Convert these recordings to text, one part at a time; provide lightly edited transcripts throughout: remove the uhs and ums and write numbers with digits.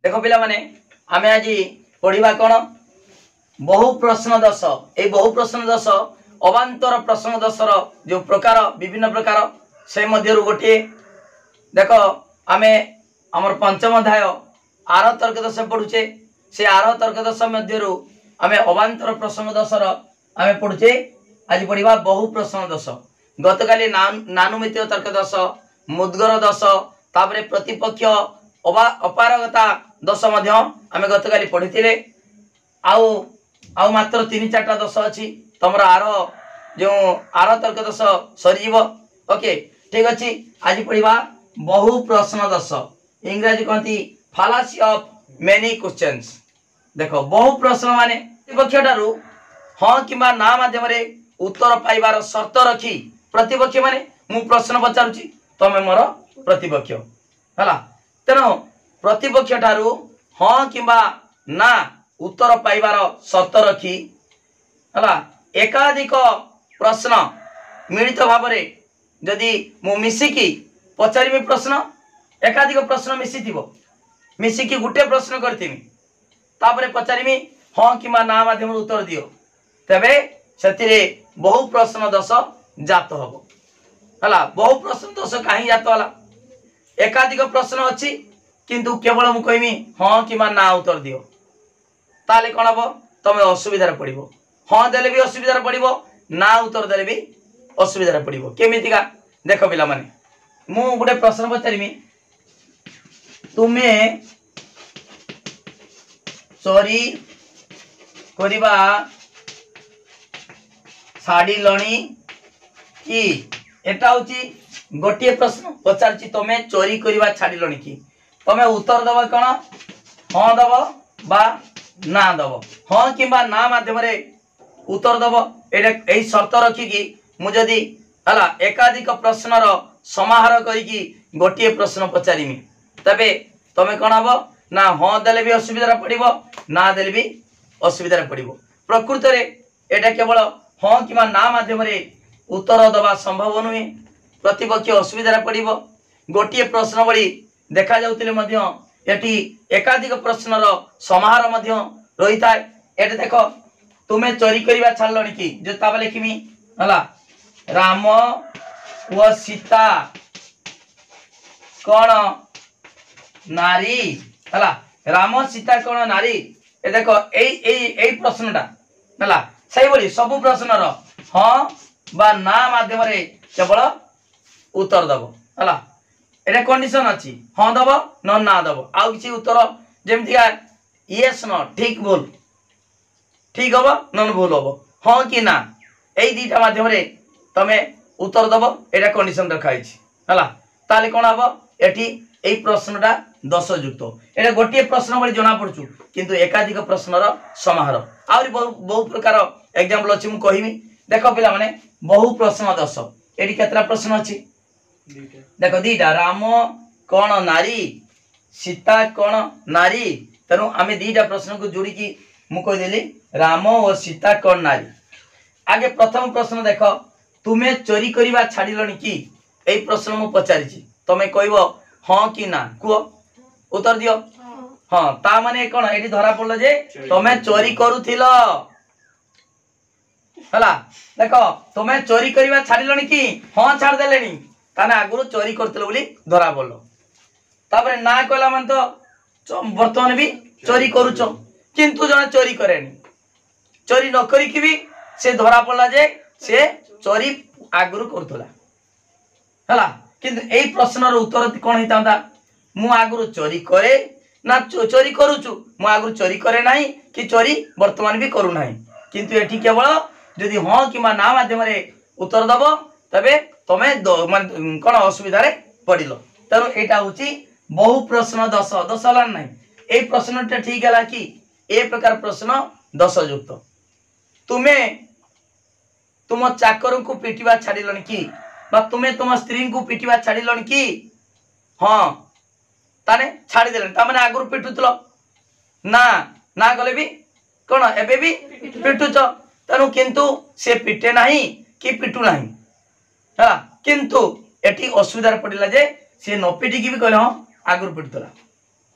देख पिला माने आमे आज पढ़िबा कोन बहु प्रश्न दश ए बहु प्रश्न दश अवांतर प्रश्न दशर जो प्रकार विभिन्न प्रकार से मध्यरु गोटे देख आमे हमर पंचम अध्याय आर तर्क दश पढ़ुचे से आर तर्क दश मध्यरु आमे अवांतर प्रश्न दशर आमे पढ़ुचे आज पढ़िबा बहु प्रश्न दश गतकाली नानुमितीय तर्क दश मुद्गर दश तापरे प्रतिपक्ष अपारगता दश मध्य आमे गतकाली पढ़िथिले आउ मात्र 3-4टा दश अछि तमरा आर जो आर तर्क दश सरीजीव ओके ठीक अछि। आज पढ़िबा बहु प्रश्न दश इंग्रजी कहती फालासी ऑफ मेनी क्वेश्चंस। देखो बहु प्रश्न माने प्रतिपक्ष ठारू हाँ किंबा ना माध्यम रे उत्तर पाइबार शर्त रखी प्रतिपक्ष माने मु प्रश्न पचारुची तमे मोर प्रतिपक्ष हला तेनो प्रतिपक्ष ठारू हाँ किंबा ना उत्तर पाइबार शर्त रखी हला एकाधिक प्रश्न मिलित भाव रे जदि मु मिसिकी पचारिमी प्रश्न एकाधिक प्रश्न मिसिकी गुटे प्रश्न करथिमी तापरे पचारिमी हाँ किंबा ना माध्यम उत्तर दियो तबे सेतिरे बहु प्रश्न दश जात हबो हला। बहु प्रश्न दश काहे जात हला एकाधिक प्रश्न अछि किंतु केवल मु कहमी हाँ किंबा ना उत्तर दियो ताले कोन हबो तमे असुविधा रे पड़िबो हाँ देले भी असुविधा रे पड़िबो ना उत्तर देले भी असुविधा रे पड़िबो केमितिका देखो पिला माने मु गुटे प्रश्न पचारिमी तुमे चोरी करिबा साड़ी लणी कि एटा होची गोटे प्रश्न पचारची तमे चोरी करिबा छाड़ी लणी कि तमे उत्तर दबा कोन हाँ दबो बा ना दबो हाँ किंबा ना माध्यम रे उत्तर दबो एई शर्त रखी कि मु जदी हला एकाधिक प्रश्नर समाहार करिकी गोटे प्रश्न पचारिमी तबे तमे कोन हबो ना हाँ देले भी असुविधा पड़िबो ना देले भी असुविधा पड़िबो। प्रकृत रे एटा केवल हाँ किंबा ना माध्यम रे उत्तर दबा संभव नुहे प्रतिपक्ष असुविधा पड़िबो गोटे प्रश्न बड़ी देखा जाउतिले मध्य एटी एकाधिक प्रश्नर समाहार मध्य रही थाए। एटे देखो तुमे चोरी करिबा छाड़लणी कि जो ताबा लिखिमी हला राम व सीता कौन नारी हला राम सीता कौन नारी ए देखो एई प्रश्नटा हला सही बोली सब प्रश्नर हाँ बा ना माध्यम रे केवल उत्तर दबो हला एटा कंडीशन अछि हाँ दबो न ना दबो आउ किछि उत्तर जेमति यस नो ठीक बोल ठीक हबो नन भूल हबो हाँ कि ना एई दीटा माध्यम रे तमे उत्तर दबो एटा कंडीशन रखाई छी हला ताले कोन हबो एठी एई प्रश्नटा 10 युक्त एटा गोटे प्रश्न बली जणा पड़छु किंतु एकाधिक प्रश्नर समाहार आउरी बहु प्रकार एग्जांपल अछि मु कहिमी देखो पिला माने बहु प्रश्न 10 एठी केतरा प्रश्न अछि देखो दीटा राम कोन नारी सीता कोन नारी तनु आमे दीटा प्रश्न को जोड़ी की मु कहि देली राम और सीता कोन नारी। आगे प्रथम प्रश्न देखो तुमे चोरी करिबा छाड़िलणी कि एई प्रश्न मु पचारि छी तमे कहबो हाँ कि ना कुओ उत्तर दियो हाँ ता माने कोन एठी धरा पड़लो जे तमे चोरी करूथिलो हला देखो तमे चोरी करिबा छाड़िलणी कि हाँ छाड़ देलेनी ताने आगुरु चोरी करथिलो बोली धरा पड़लो तापरे ना कहला मन तो वर्तमान भी चोरी करूचो किंतु जने चोरी करेनी चोरी न करी कि भी से धरा पड़ला जे से चोरी आगुरु करथला हला किंतु एई प्रश्नर उत्तर कोन हितांदा मु आगुरु चोरी करे ना चोरी करूचु मु आगुरु चोरी करे नाही कि चोरी वर्तमान भी करू नाही किंतु एठी केवल जदि हाँ किंबा ना माध्यम रे उत्तर दबो तबे तमे कोन असुविधा रे पडिलो तनो एटा होची बहु प्रश्न 10 हला नाही एई प्रश्नटा ठीक हला कि ए प्रकार प्रश्न 10 युक्त तुमे तुम चाकर को पिटिबा छाड़िलणी कि बा तुमे तुम स्त्री को पिटिबा छाड़िलणी कि हाँ ताने छाड़ी देलणी ता माने आगुरु पिटुतलो ना ना गले भी कोन एबे भी पिटुच तनु किंतु से पिटे नाही कि पिटू नाही हला किंतु एठी असुविधा पड़िला जे से न पिटी की भी कहले हां आगुरु पिटतला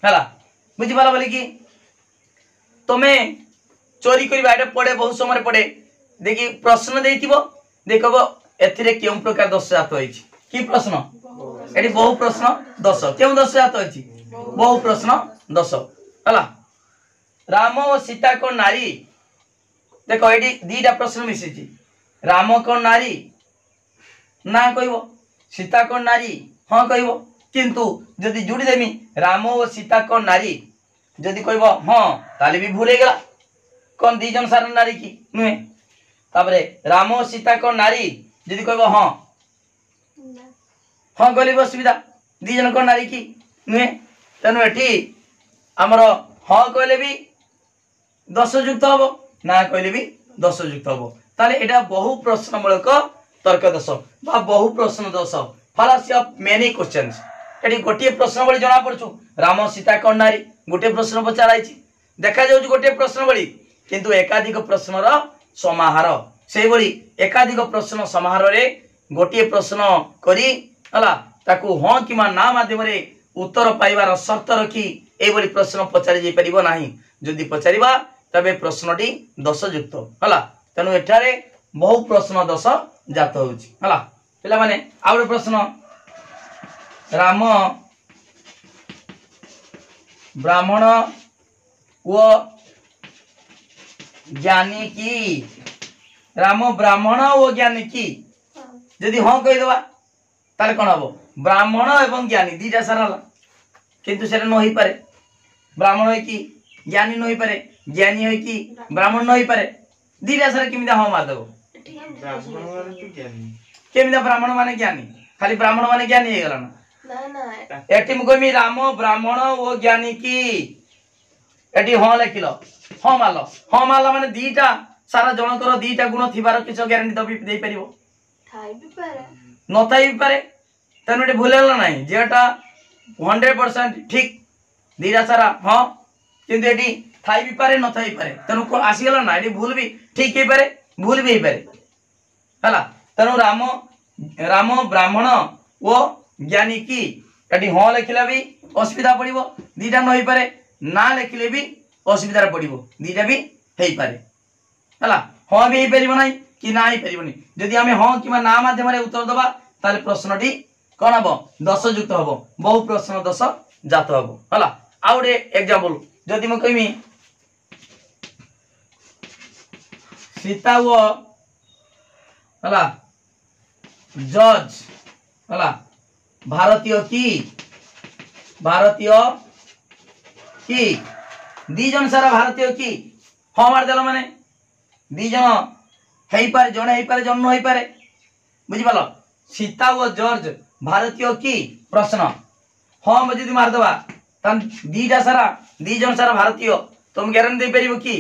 हला बुझिपाल बोली कि तुम्हें चोरी करवा एटा पड़े बहुत समय पड़े देखि प्रश्न देखब एथिरे केउ प्रकार दोष जात होइछि कि प्रश्न एटी बहु प्रश्न दोष केउ दोष जात होइछि बहु प्रश्न दोष हला राम और सीता को नारी देखो एटी दीटा प्रश्न मिसिछि राम को नारी ना कहबो सीता को नारी हां कहबो किंतु जदि जुड़ी देमी राम और सीता को नारी जदि कहबो हां ताले भी भूल गला कौन दी जन सार नारी की नुहे तापरे राम और सीता को नारी जदि कहबो हां हां गली असुविधा दी जन को नारी की नुहे तेनु एठी हमर हां कहले भी दोष युक्त हबो ना कहले भी दोष युक्त हबो ताले एटा बहु प्रश्नमूलक तर्क दोष बा बहु प्रश्न दोष फालासी ऑफ मेनी क्वेश्चंस एटी गोटे प्रश्न बळी जणा पड़छु राम सीता कोन नारी गोटे प्रश्न पचाराइछि देखा जाउछ गोटे प्रश्न बळी किंतु एकाधिक प्रश्नर समाहार सेहि बळी एकाधिक प्रश्न समाहार रे गोटे प्रश्न करी हला ताकू हां किमा ना माध्यम रे उत्तर पाइबार शर्त रखी ए बळी प्रश्न पचारि जे परिबो नाही जदि पचारिबा तबे प्रश्नटी दोष युक्त हला तनु एठारे बहु प्रश्न दोष जात होउछि हला पिला माने आउर प्रश्न राम ब्राह्मण व ज्ञानी की राम ब्राह्मण व ज्ञानी की जदि हां कहि देबा ताले कोन हबो ब्राह्मण एवं ज्ञानी दीटा सारा किंतु सेटा न होई पारे ब्राह्मण होई की ज्ञानी न होई पारे ज्ञानी होई की ब्राह्मण न होई पारे दीटा सारा किमिदा हां मार देबो ब्राह्मण माने तो ज्ञानी केमिदा ब्राह्मण माने ज्ञानी खाली ब्राह्मण माने ज्ञानी हे गला ना एटी मुगमी राम ब्राह्मण ओ ज्ञानी की एटी हां लेखिलो हां मारलो माने दीटा सारा जनकर दीटा गुण थिबार किछ ग्यारंटी दबी देई परिबो थाई भी पारे न थाई भी पारे तने एटी भूलेला नाही जेटा 100% ठीक दीटा सारा हां किंतु एटी थाई भी पारे न थाई पारे तनु को आसी गेला ना एटी भूल भी ठीक हे पारे भूल भी हे पारे हला तनु राम ब्राह्मण ओ ज्ञानी की एटी हां लेखिला भी असुविधा पड़िबो दीटा न होई पारे ना लेखिले भी असुविधा पड़िबो दीटा भी हेई पारे हला हां भी हेई परिबो नाही कि ना हेई परिबो नि जदि हमें हां किमा ना माध्यम रे उत्तर दबा ताले प्रश्नटी कोन हबो दोष युक्त हबो बहु प्रश्न दोष जात हबो हला आउडे एग्जांपल जदि म कहिमी सीता वो हला जज हला भारतीय की दी जन सारा भारतीय की हां मार देला माने दी जन हेई पारे जने हेई पारे जन होई पारे बुझि पालो सीता व जॉर्ज भारतीय की प्रश्न हां म जदी मार दबा तन दीटा सारा दी जन सारा भारतीय तुम गारंटी दे परिबो की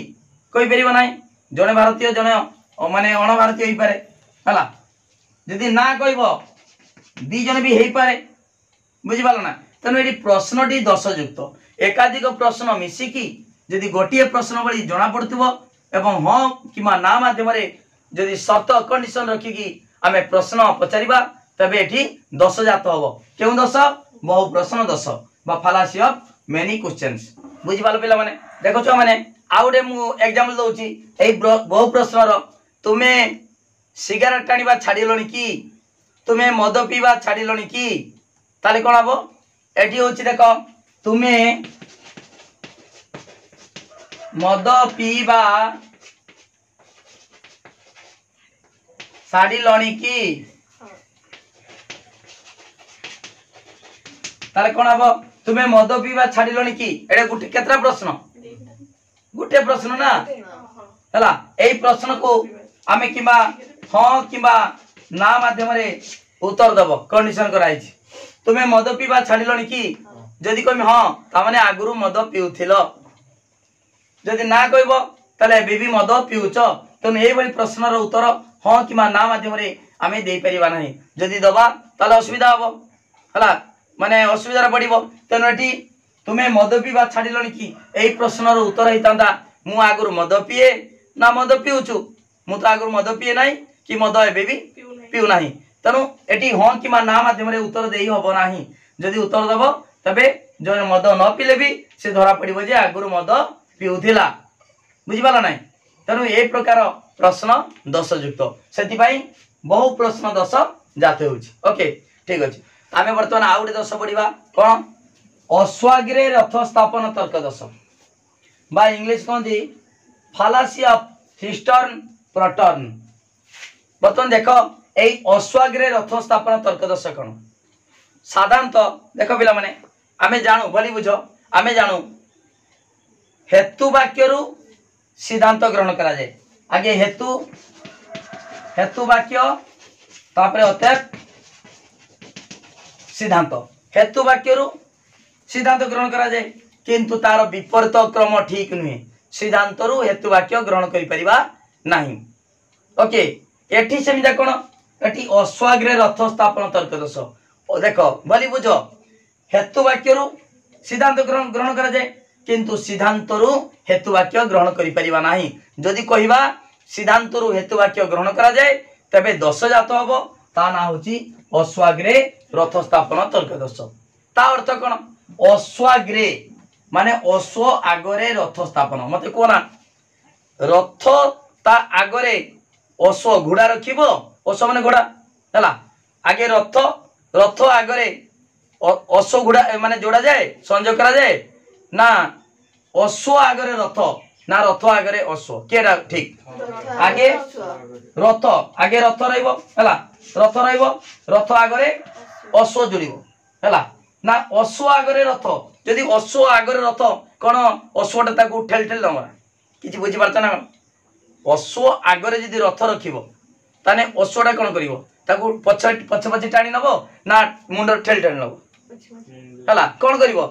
कोई परिबो नाही जने भारतीय जने माने अण भारतीय हेई पारे हला जदी ना कहबो दी जन भी हेई पारे बुझि पालो ना तनु एटी प्रश्नटी दोष युक्त एकाधिक प्रश्न मिसिकी जदि गोटिए प्रश्न बड़ी जना पड़थिबो एवं हां किमा ना माध्यम रे जदि शर्त कंडीशन रखी की आमे प्रश्न पचारिबा तबे एठी दोष जात होबो केउ दोष बहु प्रश्न दोष बा फालासी ऑफ मेनी क्वेश्चंस बुझि पालो पिला माने देखो छ माने आउडे मु एग्जांपल दोउची एई बहु प्रश्न रो तुमे सिगारेट टाणीबा छाडिलोनी की तुमे मद पीवा छाडिलोनी की ताले कोन हबो एठी होची देखो तुमे मद पीवा छाडिलोनी की ताले कोन हबो तुमे मद पीवा छाडिलोनी की एडे गुटे केतरा प्रश्न गुटे प्रश्न ना हला एई प्रश्न को आमे किबा हां किबा ना माध्यम रे उत्तर दबो कंडीशन कराइछि तुमे मद पीवा छाडिलोनी की जदि कहमी हां ता माने आगुरु मद पिउथिलो जदि ना कहबो तले बेबी मद पिउछ तो एई बली प्रश्न रो उत्तर हां किबा ना माध्यम रे आमे देई परिबा नाही जदि दबा तले असुविधा हबो हला माने असुविधा पड़िबो तनो एठी तुमे मद पीवा छाडिलोनी की एई प्रश्न रो उत्तर हेतांदा मु आगुरु मद पिए ना मद पिउछु मु तो आगुरु मद पिए नाही कि मद एबे भी पिउ नाही तनु एठी हां किमा ना माध्यम रे उत्तर देई हबो नाही जदि उत्तर दबो तबे जो मद न पिले भी से धरा पड़ो जे आगुरी मद पिउथिला बुझिपाल ना तेणु ए प्रकार प्रश्न 10 युक्त से बहु प्रश्न 10 जात ओके ठीक अच्छे आम बर्तमान आउ गए 10 पढ़ा कौन अश्वाग्रे रथ स्थापन तर्क 10 बा इंग्लिश कहती फालासी ऑफ हिस्टर्न प्रटर्न बर्तमान देख यही अश्वाग्रे रथ स्थापन तर्क 10 कौन साधारणतः देख पिला माने आमे जानू भली बुझ आमे जानू हेतु वाक्य सिद्धांत ग्रहण करा जाए आगे हेतु वाक्य तापरे अतएव सिद्धांत हेतु वाक्य सिद्धांत ग्रहण करा जाए किंतु तार विपरीत क्रम ठीक नुहे सिद्धांत हेतु वाक्य ग्रहण करि परिबा नाही ओके एठी सेमिदा कोन एठी अश्वाग्रे रथ स्थापन तर्क 10 देख भली बुझ हेतु वाक्य सिद्धांत ग्रहण करा जाए किंतु सिद्धांत हेतु वाक्य ग्रहण करि परिबा नाही जदि कहिबा सिद्धांत हेतु वाक्य ग्रहण करा जाए तबे 10 जात हबो ता ना होची अश्वाग्रे रथ स्थापन तर्क 10 ता अर्थ कोन अश्वाग्रे माने अश्व आगरे रथ स्थापन मते कोना रथ ता आगरे अश्व घोड़ा रखिबो अश्व माने घोड़ा हला आगे रथ आगरे अश्व घोड़ा माने जोड़ा जाए संयोग करा जाए ना अश्व आगरे रथ ना रथ आगरे अश्व केडा ठीक आगे रथ रहइबो हला रथ रहइबो रथ आगरे अश्व जोड़िबो हला ना अश्व आगरे रथ जदि अश्व आगरे रथ कोन अश्वटा ताकू ठेल ठेल नमरा किछि बुझि पारछ ना अश्व आगरे जदि रथ रखिबो ताने अश्वटा कोन करिवो ताकू पछ टाणी नबो ना मुंड ठेल ठेल नबो हला कोन करिवो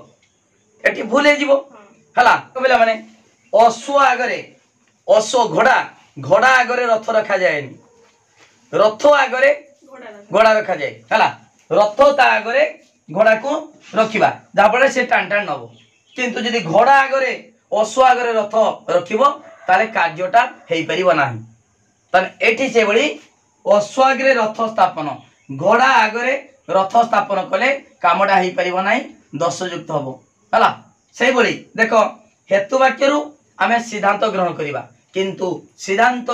एटी भूल हे जीवो हला कहला माने अश्व आगरे अश्व घोड़ा आगरे रथ रखा जाएनी रथ आगरे घोड़ा रखा जाए हला रथ ता आगरे घोड़ा को रखिबा जाफल से टाण टाण नबो किंतु जदि घोड़ा आगरे अश्व आगरे रथ रखिबो ताले कार्यटा हेई परिबो नाही तने एठी से बळी अश्वाग्रे रथ स्थापन घोड़ा आगरे रथ स्थापन कले कामटा हेई परिबो नाही 10 युक्त हबो हला से बळी देखो हेतु वाक्य आमे सिद्धांत ग्रहण करिबा किंतु सिद्धांत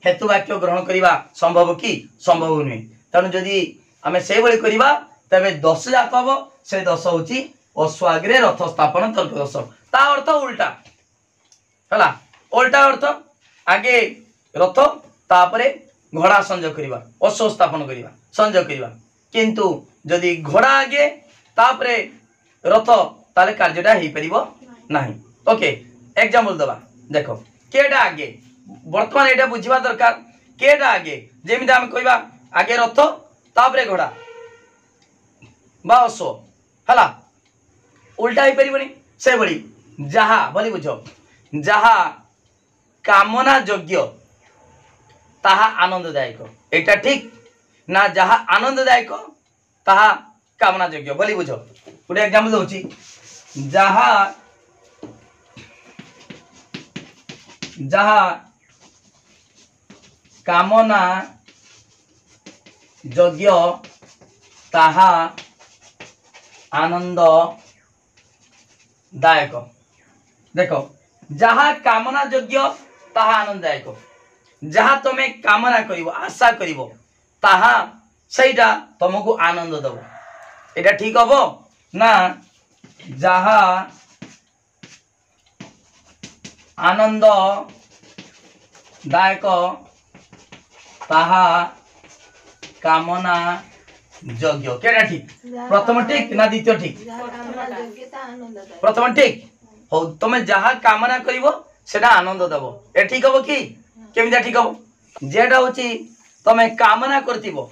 हेतु वाक्य ग्रहण करिबा संभव कि संभव नुहे तेणु जदि आमे से बळी करिबा तबे 10 जात हबो से 10 होची अश्वाग्रे रथ स्थापन तर्क 10 ता अर्थ उल्टा हला उल्टा अर्थ आगे रथ तापरे घोड़ा संयोग करिबा अश्व स्थापन करिबा संयोग करिबा किंतु जदि घोड़ा आगे तापरे रथ ताले कार्यटा हेई परिबो नाही ओके एग्जांपल दबा देखो केडा आगे वर्तमान एटा बुझिबा दरकार केडा आगे जेमिति हम कहबा आगे रथ तापरे घोड़ा बा अश्व हला उल्टा हेई परिबनी से बड़ी जहा बोली बुझो जहा कामना योग्य ताहा आनंददायक एटा ठीक ना जहा आनंददायक ताहा कामना योग्य बोली बुझो गोटे एग्जांपल दोची जहा कामना योग्य ताहा आनंददायक देखो जहा कामना योग्य ताहा आनंददायक जहा तमे कामना करिवो आशा करिवो ताहा सेटा तुमको आनंद दबो एटा ठीक हबो ना जहा आनंददायक ताहा कामना योग्य केटा ठीक प्रथम ठीक ना द्वितीय ठीक प्रथम ठीक हो तुम जहा कामना करिवो सेटा आनंद दबो ए ठीक हबो कि केमिदा ठीक हबो जेटा होची तमे कामना करतिबो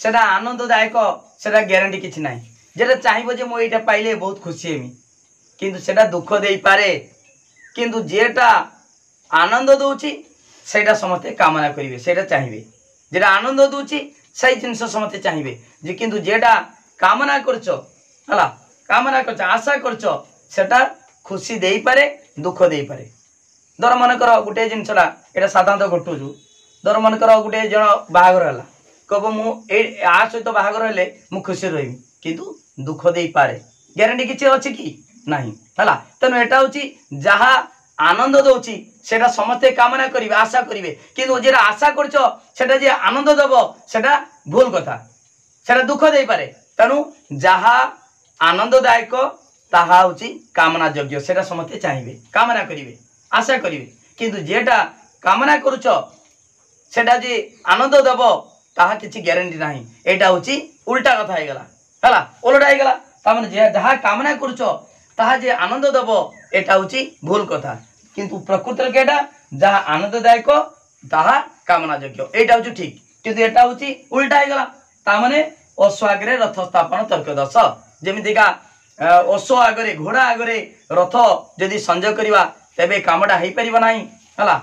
सेटा आनंददायक सेटा ग्यारंटी किछि नाही जेटा चाहिबो जे मो एटा पाइले बहुत खुशी हेमी किंतु सेटा दुख देई पारे किंतु जेटा आनंद दोची सेटा समते कामना करिवे सेटा चाहिबे जेटा आनंद दोची सही जिनस समते चाहिबे जे किंतु जेटा कामना करछो हला कामना करछो आशा करछो सेटा खुशी देई पारे दुख देई पारे दर मन कर गुटे जिनसला एटा साधारणतः घटुजु दर मन कर गुटे जण बाहागर हला कब मु आ सहित बाहागर हेले मु खुशी रहिबी किंतु दुख देई पारे ग्यारंटी किछि अछि कि नहीं हला तेणु एटा होची जहा आनंद दउची सेटा समस्ते कामना करिवे आशा करिवे किंतु जेरा आशा करछो सेटा जे आनंद देबो सेटा भूल कथा सेटा दुख देई पारे तेणु जहा आनंददायक ताहा होची कामना योग्य सेटा समस्ते चाहिए कामना करिवे आशा करिवे किंतु जेटा कामना करूछो सेटा जे आनंद देबो ताहा किछि ग्यारंटी नाही एटा होची उल्टा कथा हे गला हला उल्टा हे गला तामने जे जहा कामना करूछो ताहा जे आनंद देबो एटा होची भूल कथा किंतु प्रकृति केटा जहा आनंददायक ताहा कामना योग्य एटा होची ठीक किंतु एटा होची उल्टा हे गला तामने अश्व आगरे रथ स्थापन तर्कदश जेमितिका अश्व आगरे घोड़ा आगरे रथ जदि संजय करवा तेबे कामटा हेई परिबो नाही हला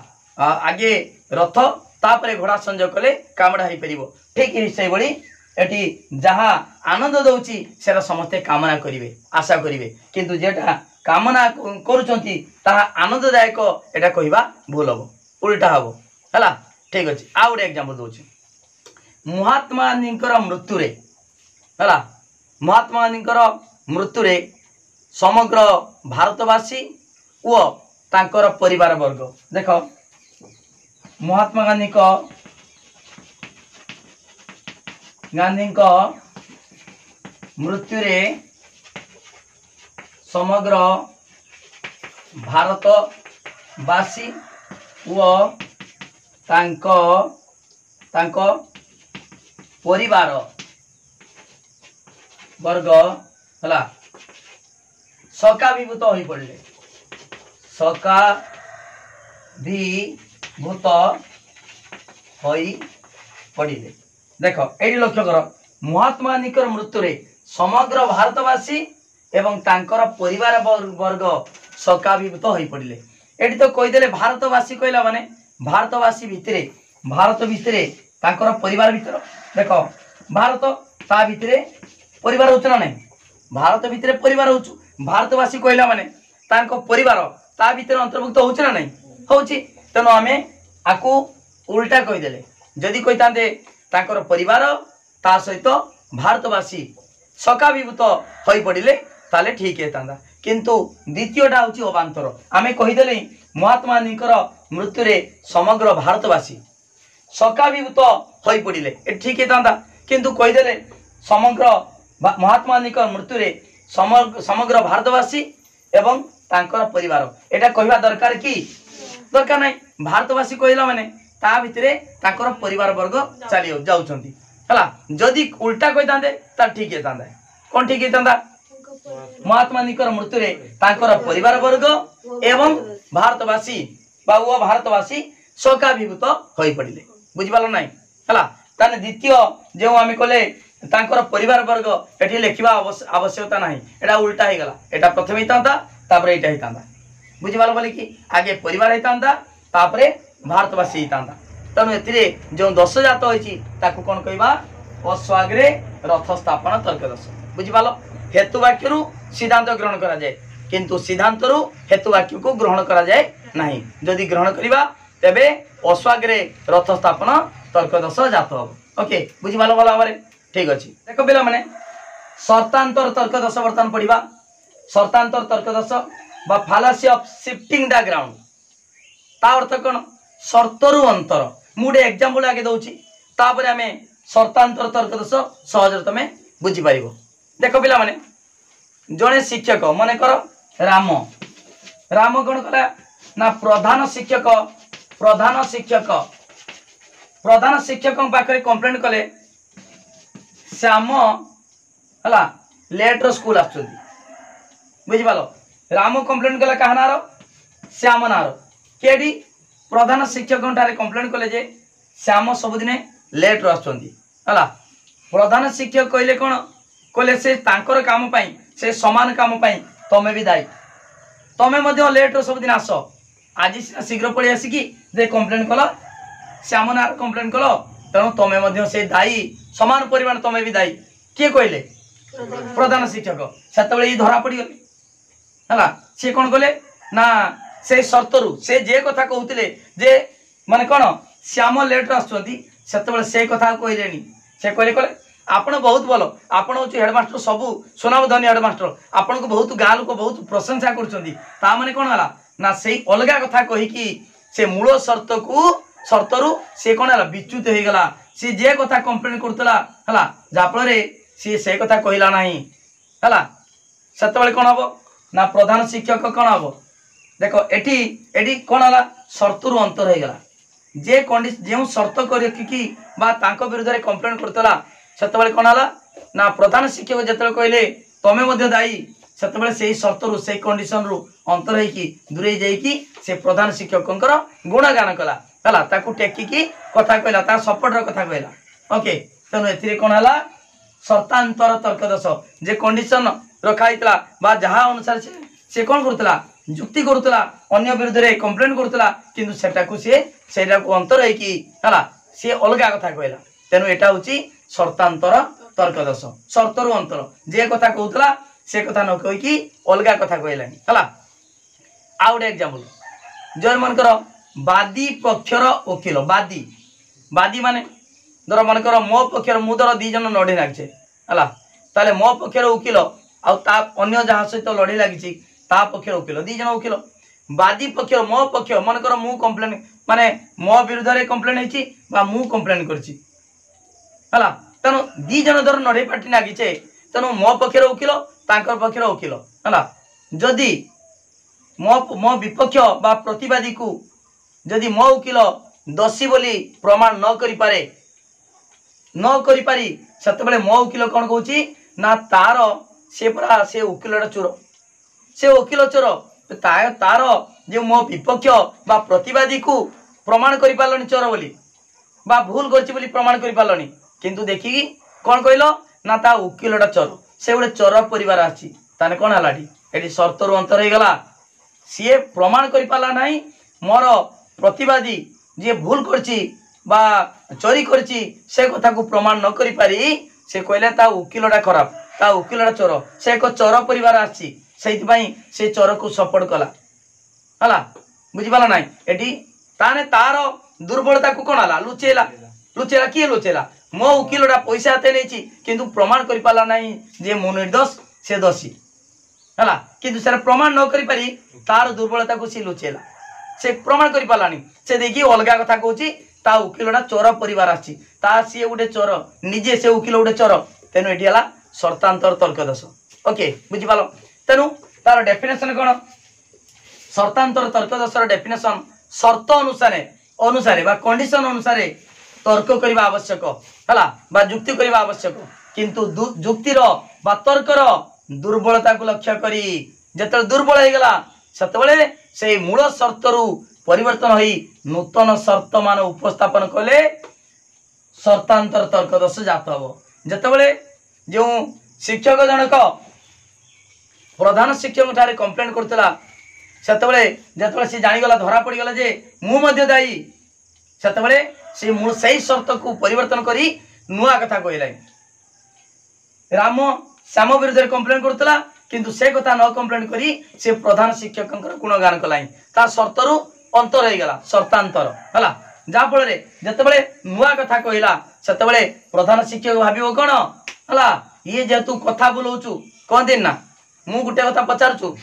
आगे रथ तापरे घोड़ा संजय कले कामटा हेई परिबो ठीक से बड़ी एटी जहा आनंद दउची सेरा समस्ते कामना करिवे आशा करिवे किंतु जेटा कामना करूचंती ताहा आनंददायक एटा कहिबा भूल हबो उल्टा हबो हला ठीक अछि आ गोटे एग्जांपल दोछि महात्मा गांधीकर मृत्यु रे हला महात्मा गांधीकर मृत्यु रे समग्र भारतवासी ओ तांकर परिवार वर्ग देख महात्मा गांधी मृत्यु रे समग्र भारतवासी ओ तांको परिवार वर्ग हला शोकाभिभूत हो पड़े शोकाभिभूत हो पड़े देख ये लक्ष्य कर महात्मा गांधीकर मृत्यु रे समग्र भारतवासी एवं तांकर परिवार वर्ग शोकाभिभूत हो पड़े ये तो कहीदेले भारतवासी कहला माने भारतवासी भितरे भारत भितरे तांकर परिवार भितर देख भारत ता भितरे परिवार होच ना नहीं भारत भितरे परिवार होच भारतवासी कहला माने तांको परिवार ता भितरे अंतर्भुक्त होच ना नहीं होची तेणु आमे आकु उल्टा कहीदेले जदि कहितांते तांकर परिवार ता सहित भारतवासी शोकाभिभूत हो पड़े ताले ठीक हेतांदा किंतु द्वितीयटा होची अबांतर आमे कहीदेले महात्मा गांधीकर मृत्यु रे समग्र भारतवासी शोकाभिभूत हो पड़े ठीक हेतांदा किंतु कहीदेले समग्र महात्मा गांधीकर मृत्यु रे समग्र भारतवासी एवं तांकर परिवार एटा कहवा दरकार कि दरकार नहीं भारतवासी कहला माने ता भितरे तांकर परिवार वर्ग चली जाउछंती हला जदि उल्टा कहितांदे ता ठीक हेतांदा कोन ठीक हेतांदा महात्मा गांधीकर मृत्यु रे तांकर परिवार वर्ग एवं भारतवासी बाबू भारतवासी शोकाभिभूत होई पड़िले बुझि पालो नाही हला ताने द्वितीय जे आमे कले तांकर परिवार वर्ग एठी लेखिबा आवश्यकता नाही एटा उल्टा हे गला एटा प्रथम हेतांदा तापरे एटा हेतांदा बुझि पालो बोले कि आगे परिवार हेतांदा तापरे भारतवासी हेतांदा तनु एतिरे जो दश जात होईची ताकू कोन कहबा अश्वाग्रे रथ स्थापन तर्कदश बुझि पालो हेतु वाक्य रु सिद्धांत ग्रहण करा जाय किंतु सिद्धांत रु हेतु वाक्य को ग्रहण करा जाय नाही जदि ग्रहण करिबा तबे अश्वाग्रे रथ स्थापन तर्कदश जात हो ओके बुझि पालो भला हमरे ठीक अछि देखो बेला माने शर्तांतर तर्कदश वर्तन पढिबा शर्तांतर तर्कदश बा फालासी ऑफ शिफ्टिंग द ग्राउंड ता अर्थ कोन शर्तरु अंतर मुडे एग्जांपल आगे दउची तापरे हमें शर्तांतर तर्कदश सहज तमे बुझी पाइबो देखो पिला माने जने शिक्षक माने कर राम राम कोन कला ना प्रधान शिक्षक पाखरे कंप्लेंट कले श्याम हला लेट रो स्कूल आछुंती बुझी पालो राम कंप्लेंट कला कहा नारो श्याम नारो केडी प्रधान शिक्षक कंप्लेंट कले जे श्याम सबुदिने लेट रो आछुंती हला प्रधान शिक्षक कहले कोन कहले से तांकर काम पाई से समान काम पाई तमे भी दायी तमे मध्य लेट रो सबुदिन आस आज शीघ्र पड़ी आसिकी जे कंप्लेंट कल श्याम नार कंप्लेंट कल तेणु तमे मध्य से दायी समान परिमाण तमे भी दायी किए कहले प्रधान शिक्षक सेतबेले धरा पड़ी गले हला से कोन कले ना से शर्तरु से जे कथा कहउतिले जे माने कोन श्याम लेट आछुंती सेतबेले से कथा कहलेनी से कहले आपण बहुत भल आपण हूँ हेडमास्टर सबू सुनाम धनी हेडमास्टर आपण को बहुत गाँ लोक बहुत प्रशंसा कर कौन है ना से अलग कथा कहीकि से मूल शर्तरू से कौन है विच्युत हो गला सी जे कथा कंप्लेन करूला है जहाँफल सी से कथा कहला ना है से कौन हम ना प्रधान शिक्षक कौन हम देख एटी कौन है शर्तरू अंतर हो गला जे जो शर्त करके विरुद्ध में कंप्लेन करूला से कौन है ना प्रधान शिक्षक जिते कहले तुम्हें दायी से शर्तरू से कंडीशन रु अंतर होगी दूरे जा प्रधान शिक्षक गुणगान कला है टेकिकी कथा कहला सपोर्टर कथा कहला ओके तेणु ए कौन है शर्तांतर तर्क दोष जे कंडीशन रखाई जहाँ अनुसार से कौन करूला जुक्ति करूला अन्य विरुद्ध में कंप्लेन करूला किंतु सेटाकू से अंतर होगी है सी अलग कथा कहला तेणु यहाँ हूँ शर्तांतर तर्क दोष शर्तरू अंतर जे कथा कहूला से कथा न कहीकि अलग कथा कहलानी है आउ गोटे एग्जांपल जो मनकर बादी पक्षर वकिल बादी बादी माने धर मनकर मो पक्षर मु धर दी जन लड़े लगे है मो पक्षर वकिल अन्य जहाँ सहित लड़े लगी ता पक्षर वकिल दी जन वकिल बादी पक्षर मो पक्ष मनकर मु कंप्लेन माने मो विरुद्ध में कंप्लेन होती मु कंप्लेन करछि है तेणु दी जन धर लड़े पार्टी लगे तेणु मो पक्षर वकिल तांकर पक्षर वकिल है जदि मो विपक्ष बा प्रतिवादी को जदि मो वकिल दोषी बोली प्रमाण न करि पारे न करि पारी सेतबेले मो वकिल कौन कहूँ ना तार से पूरा से वकिल चोर से वकिल चोर तार जो मो विपक्ष बा प्रतिवादी को प्रमाण कर पारलनी चोर बोली बा भूल करछि बोली प्रमाण कर पारलनी किंतु देखिकी कौन कहल ना ता वकिल चोर से गोटे चोर परिवार आछि ताने कौन हलाटी एटी शर्तरू अंतर हो गला सी प्रमाण कर पाला नहीं मोर प्रतिवादी जी भूल करछि बा चोरी करछि से कथा को प्रमाण न करि पारी से कहले ता वकिलटा खराब ता वकिलटा चोर से एक चोर परिवार आछि से चोर को सपोर्ट कला है बुझीपाल ना एटी ताने तार दुर्बलता को कौन है लुचेला लुचेला किए लुचेला मो वकिलटा पैसा हाथ नहीं किंतु प्रमाण कर पाला नहीं जे मो निर्दोष से दोषी है किंतु से प्रमाण न करि पारी तार दुर्बलता को सी लुचेला से प्रमाण कर पालानी से देखिए अलग कथा कहूँ ता वकिलटा चोर परिवार आछि ता सी गोटे चोर निजे से वकिल गोटे चोर तेणु ये है शर्तांतर तर्क दोष ओके बुझीपाल तेणु तार डेफिनेशन कौन शर्तांतर तर्क दोषर डेफिनेशन शर्त अनुसार अनुसार बा कंडीशन अनुसार तर्क करने आवश्यक है जुक्ति करने आवश्यक किंतु जुक्तिर बा तर्कर दुर्बलता को लक्ष्य करी जिते दुर्बल हो गला से मूल शर्तरू परिवर्तन होई नूतन शर्त मान उपस्थापन कले शर्तांतर तर्क दोष जात हम जिते जो शिक्षक जनक प्रधान शिक्षक ठारे कंप्लेन करतला सेतबेले से जानीगला धरा पड़गला जे मु दायी सेतबेले से मूल सही शर्त को परिवर्तन करी नुआ कथा कहला राम श्याम विरुद्ध में कंप्लेन करतला किंतु से कथा न कंप्लेन करी से प्रधान शिक्षक गुणगान कलाई ता शर्तरू अंतर हो गला शर्तांतर है जहाँफल जितेबले नुआ कथा कहला सेतबेले प्रधान शिक्षक भाव कौन है ये जेहेतु कथा बुलाऊचु कहते ना मु गोटे कथा पचारुचु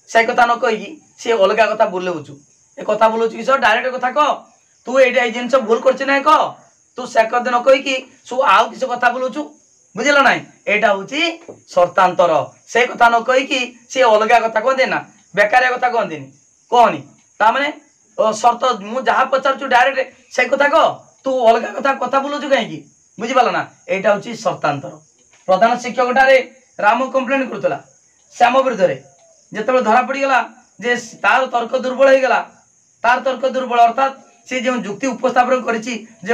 से कथा न कहीकि सी अलग कथा बुलाऊचु ए कथा बुलाऊचु कि डायरेक्ट कथा कह तू ये जिन भूल कर कह तू से कथा न कहीकि सु आउ किसी कथा बुलाऊचु बुझल ना यहाँ हूँ शर्तांतर से कथा न कहीकि सी अलग कथा कहते ना बेकारिया कथा कहते कहनी ताने शर्त मु जहाँ पचारुचु डायरेक्ट से कथा कह तू अलग कथा कथा बुलाऊचु कहीं बुझीपाल ना यहाँ हूँ शर्तांतर प्रधान शिक्षक ठारे राम कंप्लेन करूला श्याम विरुद्ध में जिते धरा पड़गला जे तार तर्क दुर्बल हो गला तार तर्क दुर्बल अर्थात सी जो जुक्ति उपस्थापन कर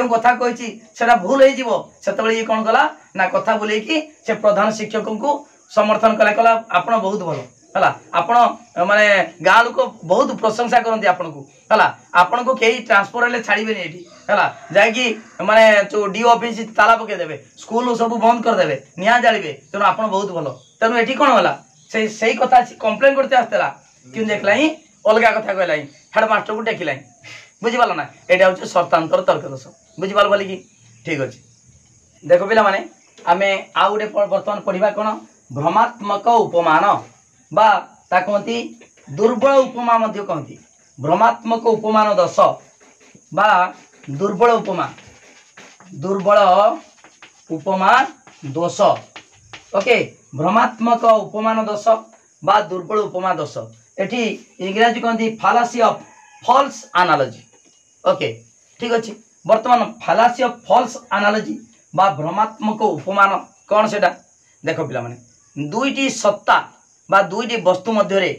कथा कही से भूल हो ये कौन कला ना कथा बुलेकी से प्रधान शिक्षक को समर्थन कला आपण बहुत भल है आपण माने गाँ लोक बहुत प्रशंसा करती आपन को है आपन को कई ट्रांसफर हेल्ले छाड़बे है जाकि माने जो डी ऑफिस ताला पकईदे स्कूल सब बंद करदे निआ जाड़े तेणु आप बहुत भल तेणु ये कौन है से कथा कंप्लेन करते आसला कि देखला ही अलग कथा कहला हेडमास्टर को टेकिला बुझीपाल ना यहाँ हूँ शर्तांतर तर्क दोष बुझीपाल बोल कि ठीक अच्छे देख पिला माने आमे आउ गोटे बर्तमान पढ़िबा कोन भ्रमात्मक उपमान बा ता कहती दुर्बल उपमा मध्य कहती भ्रमात्मक उपमान दोष बा दुर्बल उपमा दोष ओके भ्रमात्मक उपमान दोष बा दुर्बल उपमा दोष एठी इंग्रजी कहती फालासी ऑफ फॉल्स एनालॉजी ओके ठीक अछि वर्तमान फालासी ऑफ फॉल्स एनालॉजी बा भ्रमात्मक उपमान कौन सेटा देखो पिला माने दुईटी सत्ता बा दुईटी वस्तु मध्य रे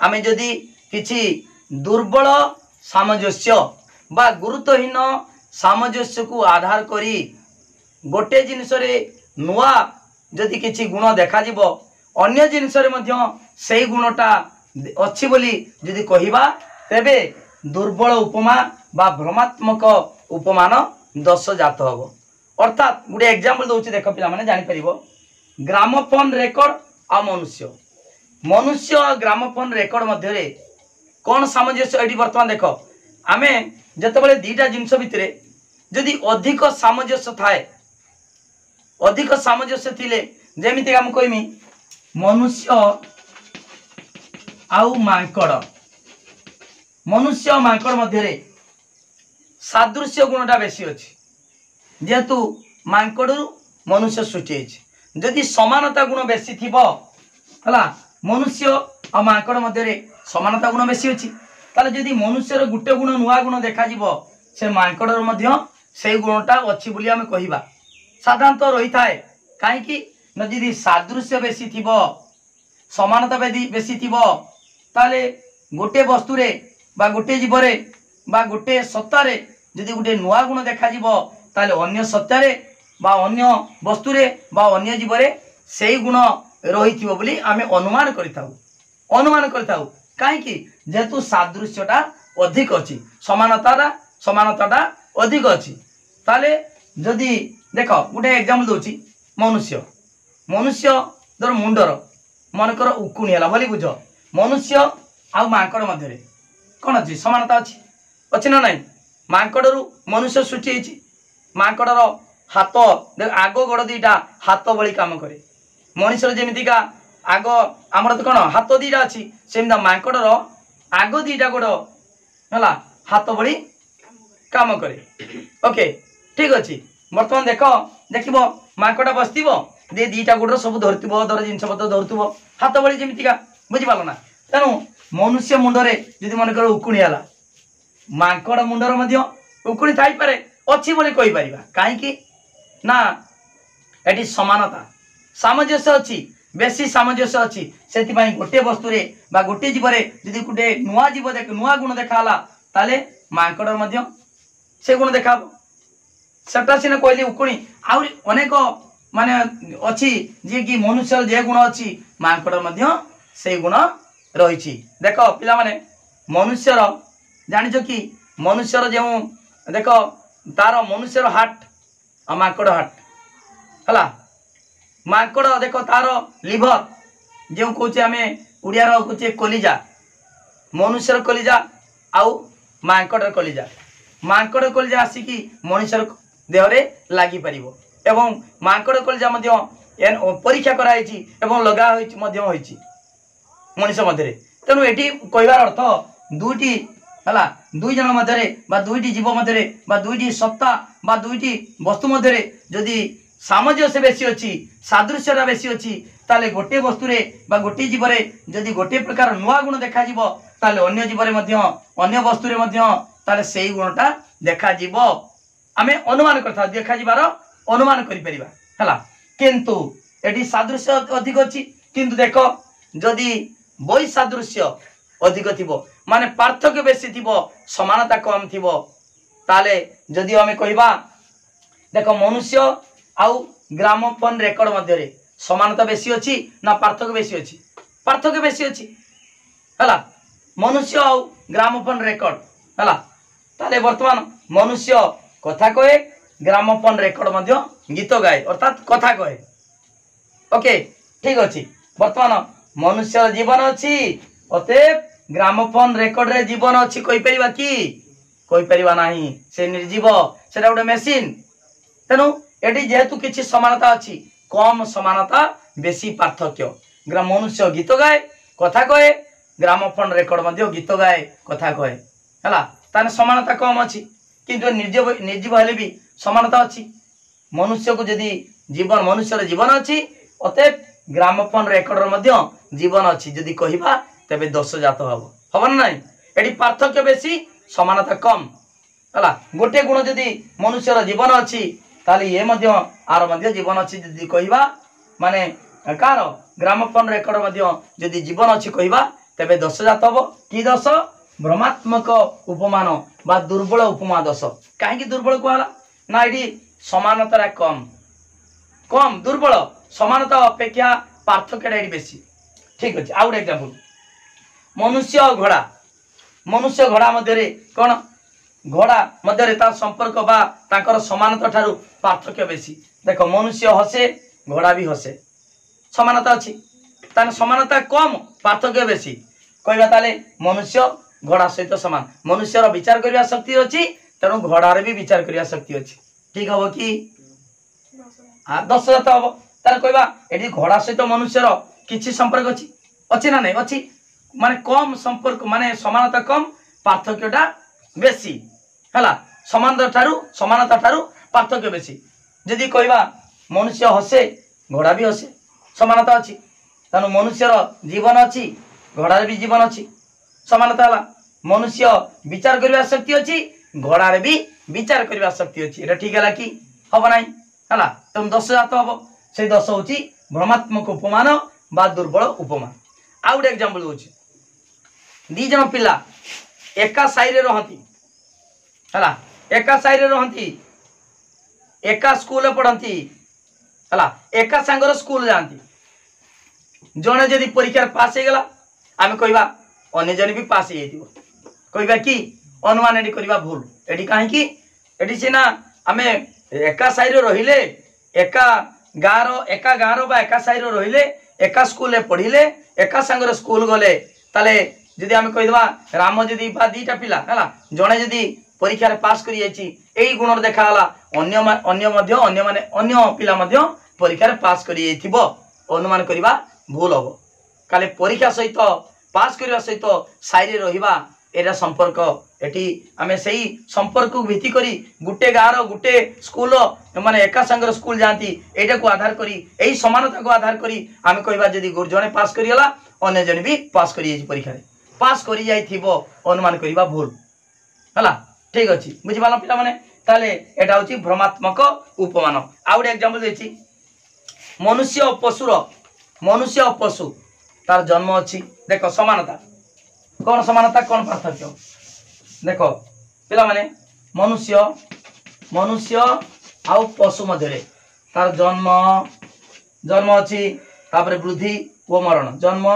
आमे जदि किछि दुर्बल सामंजस्य बा गुरुत्वहीन सामंजस्य को आधार करी गोटे जिनिस रे नुआ जदि किछि गुण देखा जिवो अन्य जिनिस रे मध्य सेही गुणटा अछि बोली जदि कहिबा तेबे दुर्बल उपमा बा भ्रमात्मक उपमान दोष जात हबो अर्थात गुटे एग्जांपल दउछि देखो पिला माने जानि परिबो ग्रामोफोन रेकर्ड आ मनुष्य और ग्रामोफोन रेकर्ड मध्य रे कौन सामंजस्य एटी वर्तमान देखो आमे जतबेले दीटा जिंस भितरे जदि अधिक सामंजस्य थाए अधिक सामंजस्य थिले जेमिति हम कहमी मनुष्य आउ मांकड़ मध्य रे सादृश्य गुणटा बेसी अछि जेहेतु मांकड़ मनुष्य सृष्टि अछि जदि समानता गुण बेसी थिबो हला मनुष्य आ मांकड़ मध्य रे समानता गुण बेसी अछि ताले जदि मनुष्यर गुटे गुण नुआ गुण देखा जिवो से मांकड़ मध्य सेही गुणटा अछि बोली हम कहिबा साधारणतः रही थाए काहे कि न जदि सादृश्य बेसी थिबो समानता बेसी थिबो ताले गोटे वस्तु रे बा गोटे जीव रे बा गोटे सत्ता रे जदि गोटे नुआ गुण देखा जिवो ताले अन्य सत्ता रे बा अन्य वस्तु रे बा अन्य जीव रे सेही गुण रही थिबो बोली आमे अनुमान करिताउ काहे कि जेतु सादृश्यटा अधिक अछि समानताटा अधिक अछि ताले जदि देखो गोटे एग्जांपल दोछि मनुष्य दर मुंडर मनकर उकुणी हला बोली बुझ मनुष्य आ मांकड़ मध्य रे कोन अछि समानता अछि ना नाही मांकड़रू मनुष्य सृष्टि अछि मांकड़र हाथ आगो गोड़ दीटा हाथ बळी काम करे मनुष्यर जेमितिका आग आमर तो कौन हाथ दीटा अच्छी सेमती मांकड़र आग दीटा गोड़ है हाथ बड़ी काम करे ओके ठीक अच्छे बर्तमान देख मांकड़ा बस दीटा गोड़ सब धर जिन धरुव हाथ बड़ी जमीका बुझीपाल ना तेणु मनुष्य मुंडरे जदि मन कर उकुणी है मांकड़ मुंडर उकुणी थाईपे अच्छी बोली कहीपर कहीं ना ये समानता सामंजस्य अच्छी बेसी सामंजस्य अच्छी से गोटे वस्तु रे बा गोटे जीव रे जदि गोटे नुआ जीव नुआ गुण देखाला ताले मांकड़ मध्य से गुण देखा सेटा सीना कहली उकुणी आउरी अनेक माने अच्छी जी कि मनुष्य जे गुण अच्छी मांकड़ मध्य से गुण रही देख पिला माने मनुष्यर जानिछ कि मनुष्यर जो देख तार मनुष्यर हार्ट आ मांकड़ हार्ट हला मांकड़ देख तार लिभर जो कहे आम ओडिया कहे कलिजा मनुष्यर कलिजा आउ मांकड़ कलिजा आसिकी मनुष्यर देहरे लागी परिबो एवं मांकड़ कलिजा परीक्षा कराई एवं लगा होइछि मनुष्य मध्य तेणु एटी कहबार अर्थ दुईटी हला दुई जन मध्य बा दुईटी जीव मध्य बा दुईटी सत्ता बा दुईटी वस्तु मध्य जदि सामंजस्य बेसी अच्छी सादृश्यता बेसी अच्छी ताले गोटे वस्तु रे बा गोटे जीव रे जदि गोटे प्रकार नुआ गुण देखा जिवो ताले अन्य जीव रे मध्य अन्य वस्तु रे मध्य ताले सेही गुणटा देखा जिवो आमे अनुमान करथा देखा जिवार अनुमान करि परिबा हला किंतु एटी सादृश्य अधिक अच्छी किंतु देखो जदि वही सादृश्य अधिक थिबो माने पार्थक्य बेसी थिबो समानता कम थिबो ताले जदि आमे कहिबा देखो मनुष्य आउ ग्रामोफोन रेकर्ड मध्य समानता बेसी अच्छी ना पार्थक्य बेसी अच्छी हला मनुष्य आउ ग्रामोफोन रेकर्ड हला ताले वर्तमान मनुष्य कथा कहे ग्रामोफोन रेकर्ड मध्य गीत गाए अर्थात कथा कहे ओके ठीक अच्छी वर्तमान मनुष्य जीवन अच्छी अतएव ग्रामोफोन रेकर्ड रे जीवन अच्छी कहि परिबा कि कहि परिबा नाही से निर्जीव सेटा गोटे मेसिन तेणु एटी जेहेतु किसी समानता अच्छी कम समानता बेसी पार्थक्य मनुष्य गीत गाए कथा कहे ग्रामोफोन रेकर्ड मध्य गीत गाए कथा कहे है ताने समानता कम अच्छी किंतु निर्जीव हेले भी समानता अच्छी मनुष्य को जदि जीवन मनुष्यर जीवन अच्छी अतएव ग्रामोफोन रेकर्डर मध्य जीवन अच्छी जदि कहवा तेबे दोष जात हम ना नहीं एटी पार्थक्य बेसी समानता कम है गोटे गुण जदि मनुष्यर जीवन अच्छी ताली ये मध्य आर मध्य जीवन अच्छी जदि कहवा माने कार ग्रामोफोन रेकर्ड मध्य जदि जीवन अच्छी कहवा तेबे दोष जात हम कि दोष भ्रमात्मक उपमान बा दुर्बल उपमा दोष कहीं दुर्बल कहला ना ये समानता कम कम दुर्बल समानता अपेक्षा पार्थक्य बेसी ठीक अच्छे आउ गोटे एग्जांपल मनुष्य घोड़ा मध्य कौन घोड़ा मध्य तार संपर्क बा ताकर समानता ठारू पार्थक्य बेसी देख मनुष्य हसे घोड़ा भी हसे समानता अच्छी ताने समानता कम पार्थक्य बेसी कहवा ताले मनुष्य घोड़ा सहित सामान मनुष्यर विचार करने शक्ति अच्छी तेणु घोड़ार भी विचार करने शक्ति अच्छी ठीक हम कि 10,000 हम तार कहवा ये घोड़ा सहित मनुष्यर किसी संपर्क अच्छी अच्छी ना नहीं अच्छी माने कम संपर्क माने समानता कम पार्थक्यटा बेसी है समानता ठारू पार्थक्य बेसी जदि कहवा मनुष्य हसे घोड़ा भी हसे समानता अच्छी तेणु मनुष्यर जीवन अच्छी घोड़ार भी जीवन अच्छी समानता है मनुष्य विचार करने शक्ति अच्छी घोड़ार भी विचार करने शक्ति अच्छी ये ठीक है कि हम ना है तुम दोष जात हम से दोष हूँ भ्रमात्मक उपमान बा दुर्बल उपमान आउ गोटे एग्जांपल दूसरी दी जन पिला एका साई रे रहती है एका साई रे रहती एका स्कूल पढ़ती है एका सांगर स्कूल जाती जड़े जदि परीक्षा पास हो गला आम कहवा अन्य जन भी पास हो कहवा कि अनुमान एटी करवा भूल एटी कहीं एटी सीना आम एका साई रे एका गाँव बा एका साई रे एका स्कूल पढ़िले एका सांगर स्कूल गले ताले जदि आम कहीदेवा राम जदि बा दीटा पिला है जड़े जदि परीक्षा पास कर गुण देखाला अन्य पिला परीक्षा पास कर अनुमान करवा भूल हम काले परीक्षा सहित पास करने सहित साई रहा एटा संपर्क एटी आम से संपर्क को भित्ति करी गुटे गाँव गुटे स्कूल माने एका संगर स्कूल जाती एटा को आधार करी यही समानता को आधार करी आम कहवा जदि जड़े पास करगला अन्य जन भी पास कर परीक्षा पास कर अनुमान करवा भूल है ठीक अच्छे बुझीपाल पिला माने ताले एटा होची भ्रमात्मक उपमान आउ गोटे एग्जांपल देछि मनुष्य और पशु तार जन्म अच्छी देख समानता कौन पार्थक्य देख पिला माने मनुष्य आउ पशु मध्य तार जन्म अच्छी तापर वृद्धि और मरण जन्म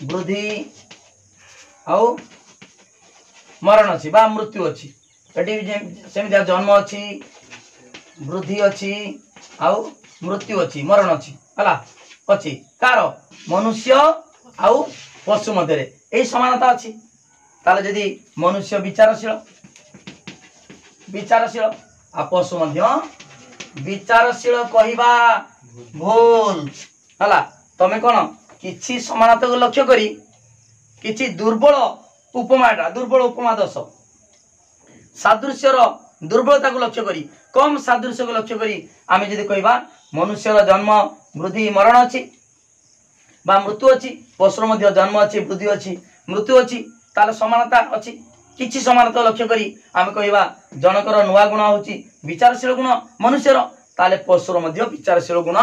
वृद्धि आउ मरण अच्छी बा मृत्यु अच्छी सेमती जन्म अच्छी वृद्धि अच्छी आउ मृत्यु अच्छी मरण अच्छी है अच्छी कार मनुष्य आउ पशु मध्य यही समानता अच्छी ताले जदि मनुष्य विचारशील आ पशु मध्य विचारशील कहवा भूल है तमें कौन किसी समानता को लक्ष्य करी किसी दुर्बल उपमा दोष सादृश्यर दुर्बलता को लक्ष्य करी कम सादृश्य को लक्ष्य करी आम जदि कहवा मनुष्यर जन्म वृद्धि मरण अच्छी बा मृत्यु अच्छी पशुर मध्य जन्म अच्छी वृद्धि अच्छी मृत्यु अच्छी ताले समानता अच्छी किसी समानता लक्ष्य करी आम कहवा जनकर नुआ गुण होची विचारशील गुण मनुष्यर ताले पशुर मध्य विचारशील गुण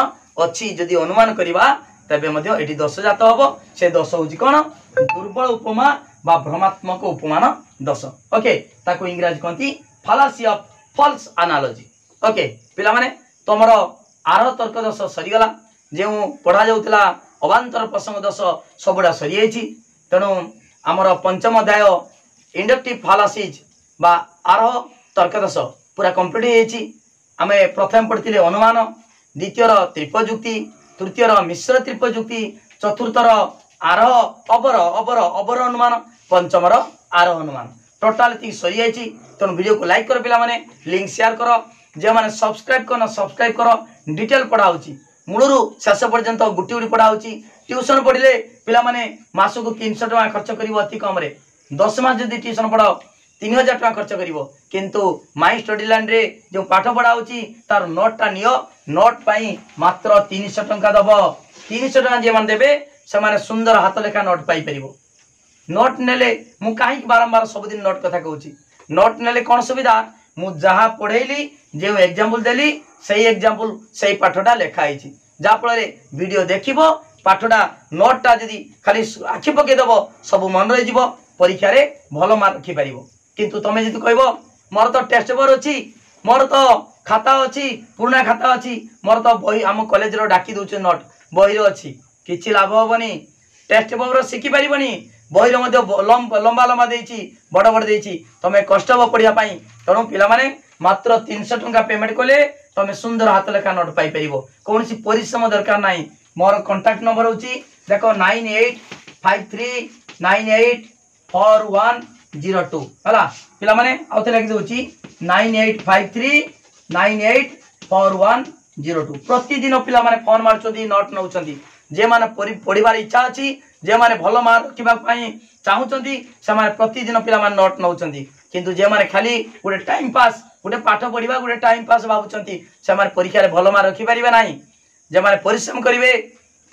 अच्छी जदि अनुमान करवा तेबे मध्य एटी दोष जात हम से दोष होची कौन दुर्बल उपमा बा भ्रमात्मक उपमान दोष ओके ताको इंग्रजी कहती फालासी ऑफ फॉल्स एनालॉजी ओके पिला माने तमर आर तर्क दोष सरीगला जो पढ़ा जाउतला अवांतर प्रसंग दोष सबुड़ा सरी जाइछि तेणु आमर पंचम अध्याय इंडक्टिव फालासीज बा आर तर्क दोष पूरा कंप्लीट हो जाइछि आमे प्रथम पढ़िथिले अनुमान द्वितीयर त्रिपजुक्ति तृतीयर मिश्र त्रिपजुक्ति चतुर्थर आरोह अबर अबर अबर अनुमान पंचमर आरोह अनुमान टोटाल ती सरी जाइछि तेणु वीडियो को लाइक कर पिला माने लिंक शेयर कर जे मैंने सब्सक्राइब करना सब्सक्राइब कर डिटेल पढ़ाऊँ मूलरू शेष पर्यंत गुटी गुटी पढ़ाऊँ ट्यूशन पढ़ले पिला माने मास को 300 टका खर्च कर अति कम 10 मास जब ट्यूशन पढ़ाओ 3000 टका खर्च कर किंतु माई स्टडी लैंड रे जो पाठ पढ़ाऊँ तार नोटा नियो नोट पाई मात्र 300 टका दब 300 टका जे मैंने देवे से सुंदर हाथ लेखा नोट पाई परिबो नोट नेले मु कहीं बारंबार सबुदिन नोट कथा कहूँ नोट नेले कौन सुविधा मु जहाँ पढ़ेली जो एग्जाम्पल देली सही एग्जाम्पल सही पाठटा लेखाई जहाँफल वीडियो देखिब पाठटा नोटा जदि खाली आखि पकईदेव सब मन रही परीक्षा रे भल मार्क रखिपार किंतु तुम जी कह मोर तो टेस्ट पेपर अच्छी मोर तो खाता अच्छी पुराना खाता अच्छी मोर तो बही आम कॉलेज रो डाकी दौर नोट बही अच्छी किसी लाभ हेनी टेस्ट पेपर शिखिपार बही लंबा लंबा देती बड़ बड़ देती तुम कष्ट हे पढ़ाई तेणु पिला मात्र 300 टका पेमेंट कले तुम सुंदर हाथ लेखा नोट पाई पार कौन परिश्रम दरकार ना मोर कंटाक्ट नंबर हूँ देख 9853984102 है पिला माने आउथे लिखि दउची 9853984102 प्रतिदिन पिला माने फोन मारछोदी नोट नउछंदी जे माने पढ़िबार इच्छा अछि जे माने भल मार्क रखिबा पई चाहुचंदी से माने प्रतिदिन पिला माने नोट नउछंदी किंतु जे माने खाली गोटे टाइम पास गोटे पाठ पढ़िबा गोटे टाइम पास भाबुचंती से माने परीक्षा रे भल मार्क रखि परिबा नाही जे माने परिश्रम करिवे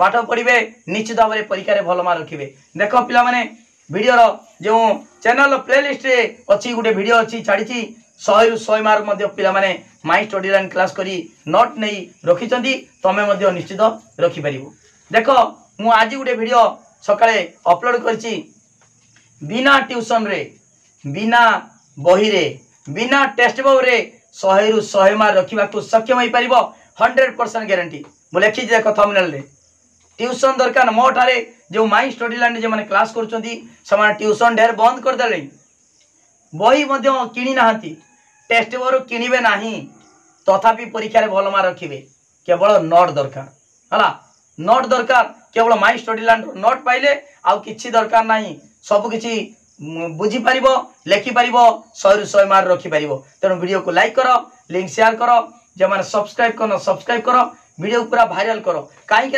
पाठ पढ़िबे निश्चित भाव में परीक्षा रे भल मार्क रखिबे देखो पिला माने वीडियो रो जो चैनल प्लेलिस्ट रे अच्छी गोटे वीडियो अच्छी छाड़ी 100 रु 100 मार्क मध्य पिला माने माई स्टडी लाइन क्लास करी नोट नहीं रखिचंती तमे मध्य निश्चित रखि परिबो देखो मु आज गोटे वीडियो सकाळे अपलोड करची बिना ट्यूशन रे बिना बही रे बिना टेस्ट बुक रे 100 रु 100 मार्क रखिबा को सक्षम होई परिबो 100% गारंटी मु लिखि देखो थंबनेल रे ट्यूशन दरकार मो ठारे जो माई स्टडी लैंड जो मैंने क्लास कर ट्यूशन ढेर बंद करदे बही किणी ना टेस्ट पेपर किणवे ना तथापि परीक्षा भल मार्क रखिए केवल नोट दरकार है नोट दरकार केवल माई स्टडी लैंड नोट पाइले आउ किछि दरकार ना सब किछि बुझीपर लिखिपर 100 रु 100 मार्क रखिपर तेणु वीडियो को लाइक कर लिंक शेयर कर जो मैंने सब्सक्राइब कर सब्सक्राइब कर वीडियो पूरा वायरल कर कहीं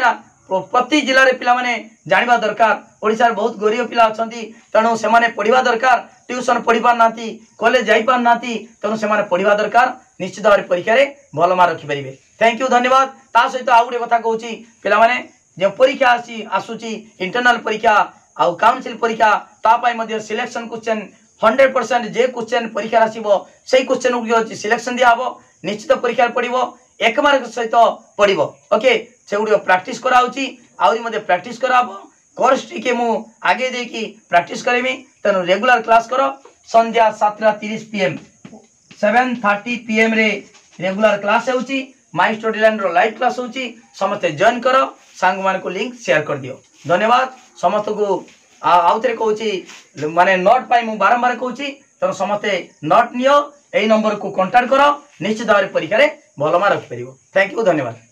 प्रति जिले में पिला माने जानिबा दरकार ओडिसा रे बहुत गरीब पिला अछंती तेणु से माने पढ़िबा दरकार ट्यूशन पढ़ी पार नाती कॉलेज जाई पार नाती तेणु से माने पढ़िबा दरकार निश्चित भाव परीक्षा रे भल मार्क रखि परिबे थैंक यू धन्यवाद ता सहित आ गुटे कथा कहूची पिला माने जे परीक्षा आसुची इंटरनल परीक्षा आ काउंसिल परीक्षा ता पाई मध्ये सिलेक्शन क्वेश्चन 100% जे क्वेश्चन परीक्षा आसीबो सेही क्वेश्चन को जो सिलेक्शन दिया हबो निश्चित परीक्षा पढ़िबो एक मार्क सहित पढ़िबो ओके से गुड प्रैक्टिस कराऊची आउरी मध्ये प्रैक्टिस कराबो कोर्स टिके मु आगे देकी प्रैक्टिस करेमी तेनु रेगुलर क्लास करो संध्या 7:30 PM 7:30 PM रे रेगुलर क्लास होउची माई स्टडी लैंड रो लाइव क्लास होउची समस्त जॉइन करो सांग मान को लिंक शेयर कर दियो धन्यवाद समस्त को आउथरे कहूची माने नोट पाई मु बारंबार कहूची तेनु समस्त नोट नियो एई नंबर को कांटेक्ट करो निश्चित भाव परीक्षा रे भल मार्क रखि परिबो थैंक यू धन्यवाद।